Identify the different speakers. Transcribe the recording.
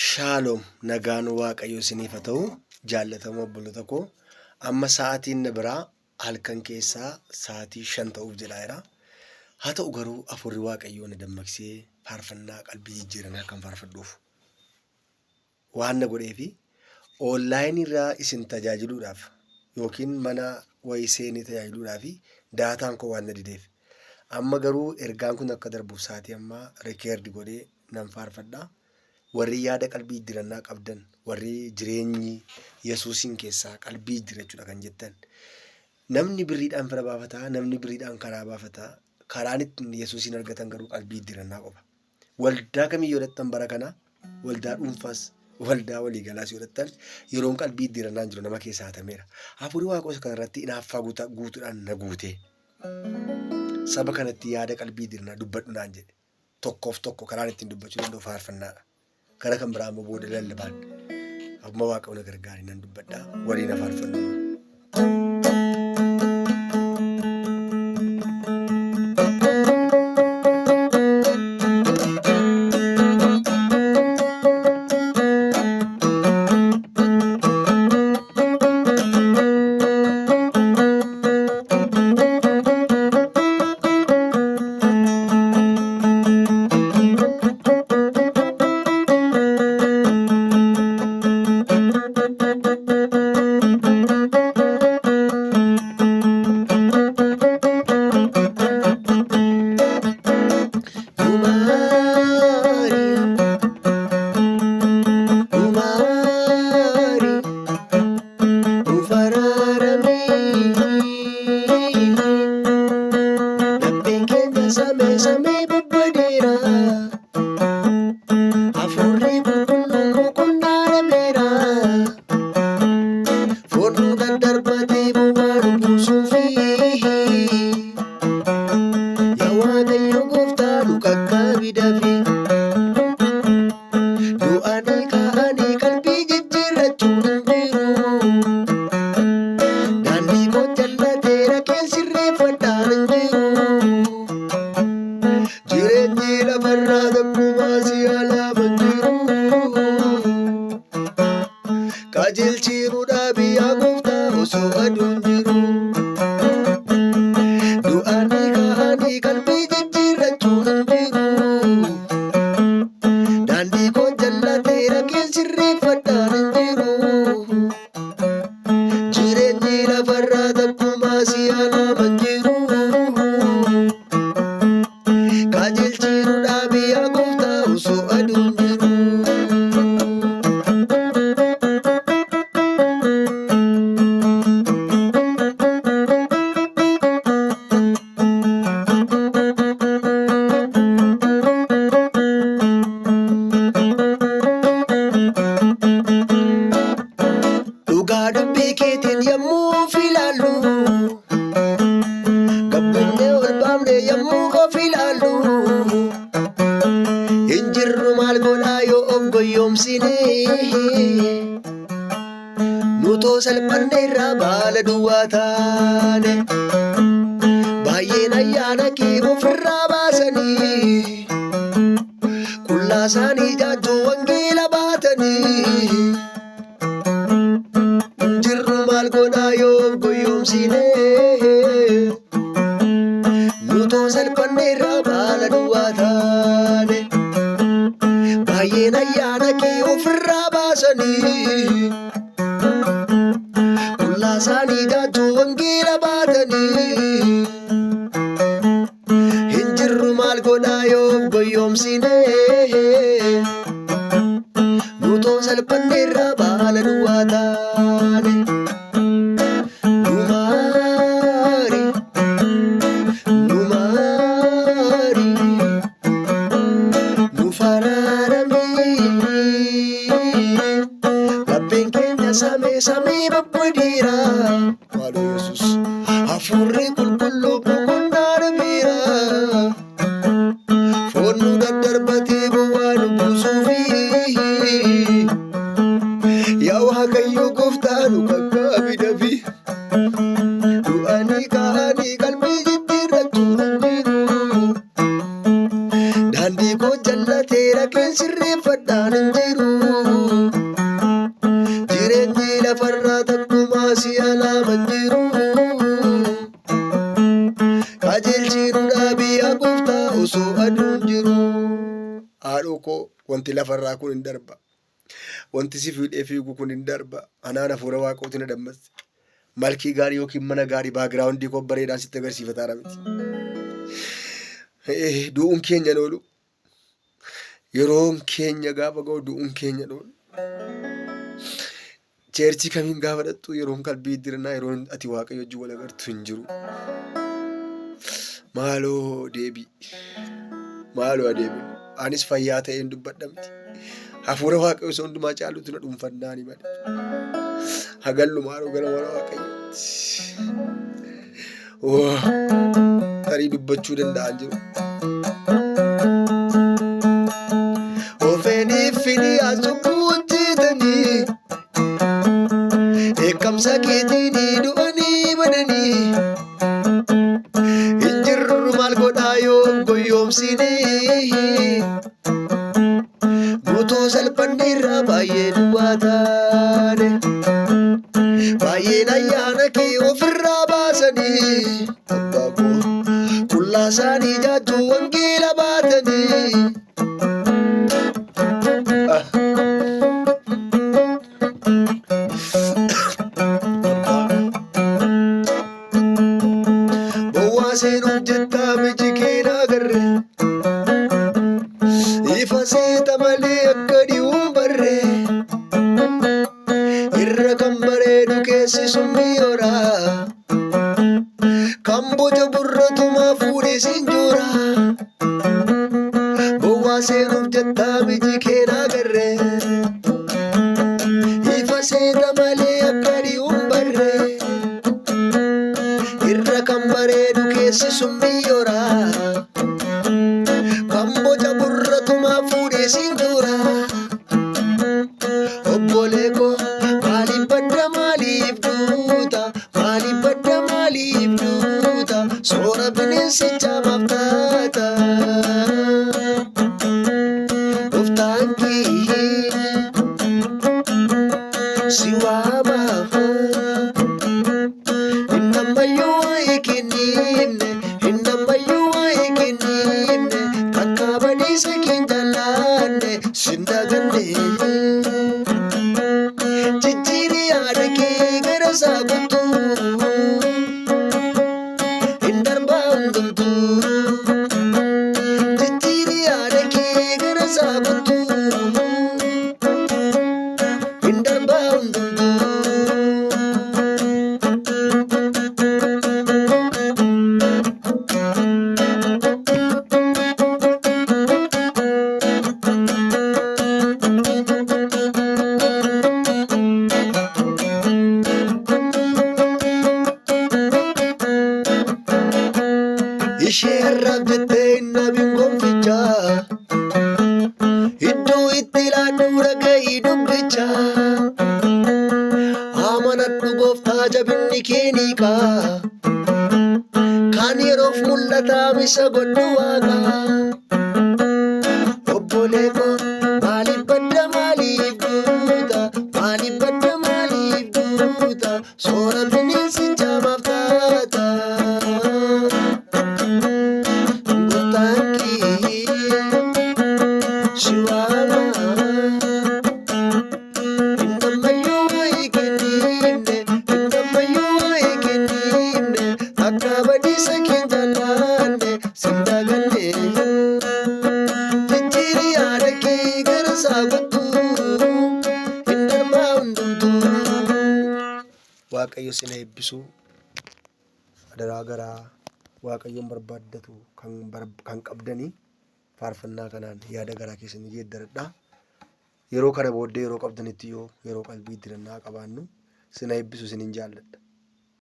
Speaker 1: Shalom nagaan waaqayyo isiniif haa ta'u jaallatamoo obboloota koo amma sa'aatiin na biraa halkan keessaa sa'aatii 5 ta'uuf jedhaera. Haa ta'u garuu afurri waaqayyoo na dammaqsee faarfannaa qalbii jijjiiran kan faarfadhuuf waan na godheefi onlaayinii irraa isin tajaajiluudhaaf yookiin mana wayiseenii tajaajiluudhaaf daataan koo waan na dideef amma garuu ergaan kun akka darbuuf sa'aatii amma rekeerdi godhee nan faarfadhaa. Warri yaada qalbii jijjiirannaa qabdan, warri jireenyi Yesuusiin keessaa qalbii jijjiirachuudha kan jettan. Namni birriidhaan fira baafataa, namni birriidhaan karaa baafataa. Karaan ittiin Yesuusiin argatan garuu qalbii jijjiirannaa qofa. Waldaa kamiyyuu godhattan bara kana, waldaa dhuunfaas, waldaa waliigalaas godhattan yeroon qalbii jijjiirannaan jiru nama keessaa hatameera. Hafuurri Waaqaa kanarratti hinaaffaa guutuudhaan na guute. Saba kanatti yaada qalbii jijjiirannaa dubbadhu naan jedhe. Tokkoof tokko karaan ittiin dubbachuu danda'u faarfannaadha. Kana kan biraa immoo booda lallabaan amma Waaqayyo na gargaari nan dubbadhaa waliin faarfannu. Nutoo salphanneerraa baala duwwaa taane baay'een ayyaana kee ofirraa baasanii qullaa isaanii jaajuu wangeela baatanii jirru maal godhaa yoo goyoomsine nutoo salphanneerraa baala duwwaa taane baay'een ayyaana kee ofirraa baasanii Sani jaajuu wangeela baatanii hin jirru maal godhaa yoo goyoomsine nutoo salphanneerraa baala duwwaa taane nu maari nu faraaramee lapheen keenya samee babbadiira. Yesus hafuurri qulqulluu boqonnaa dhabeera foon nu daddarbatee bu'aa nu buusuufi yaa Waaqayyo gooftaa nu qaqqaabi dafii du'anii ka'anii qalbii jijjiirrachuu dandeenu daandii koo jallatee rakeen sirrii sirreeffadhaan hin jiru. Jireenyi lafarraa takkumaa si alaaman jiru. Qajeelchiidhuudhaa biyya gooftaa osoo aduun jiru. Haadhoo koo wanti lafarraa kun hin darba. Wanti si fuudhee fiigu kun hin darba. Anaan hafuura waaqootiin na dammaqse. Malkii gaarii yookiin mana gaarii baagiraawundii koo bareedaan sitti agarsiifataadha miti. Du'uun keenya oolu. Yeroon keenya gaafa ga'u du'uun keenya oolu. Cheerchii kamiin gaafa dhattu yeroon qalbii dirnaa yeroon ati waaqayyo wajjin wal agartu hin jiru. Maaloo deebii. Maaloo adeemi. Anis fayyaa ta'een dubbadha miti. Hafuura waaqayyo isa hundumaa caalutu na dhuunfannaani malee. Hagallumaadhoo gara mana waaqayyooti. Tarii dubbachuu danda'an jiru. Ofeenii fidii asubuu hojjetanii eekamsa keetii du'anii badanii hin jirru maal godhaa yoo goyoomsinee guutuu salphanneerraa baay'ee duwwaa taane baay'een ayyaana kee ofirraa baasanii abbaa koo qullaa isaanii jaajuu wangeela baatanii. Seenuuf jettaa miji keena agarre ifa seeta malee akka dhi'uun barre irra kan bareedu keessi sun mi'oora kan boca burratumaa fuudhee siin joora. Bowwaa seenuuf jettaa miji keena agarre ifa seeta malee akka dhi'uun barre irra kan bareedu keessi sun mi'oora kan boca burratumaa fuudhee siin joora. Obbolee koo maaliif badda maaliif duuta maaliif badda maaliif duuta soora bineensichaa maaf taata. Gooftaan kee si waama innammayyuu waa'ee kennimne innammayyuu waa'ee kennimne takka badiisa keenya laanne sin daganne. Jijjiiri yaada kee gara isaa guutuu hin darbaa hundumtuu. Jijjiiri yaada kee gara isaa guutuu hin darbaa hundumtuu. Ishee har'aaf jettee nabiin gonfichaa iddoo itti ilaadhu dhaga'ii dubbichaa amanadhu gooftaa jabinni kee ni qaa kan yeroof mul'ataa misa godhu waaqaa. Obbolee koo maaliif badda maaliif duuta maaliif badda maaliif duuta soora bineensichaa maaf taata. Waaqayyo sin eebbisu adaraa garaa waaqayyoon barbaaddatu kan qabdanii faarfannaa kanaan yaada garaa keessanii geeddaradha. Yeroo kana booddee yeroo qabdanitti yoo yeroo qalbii dirannaa qabaannu sin eebbisu sinin jaalladha.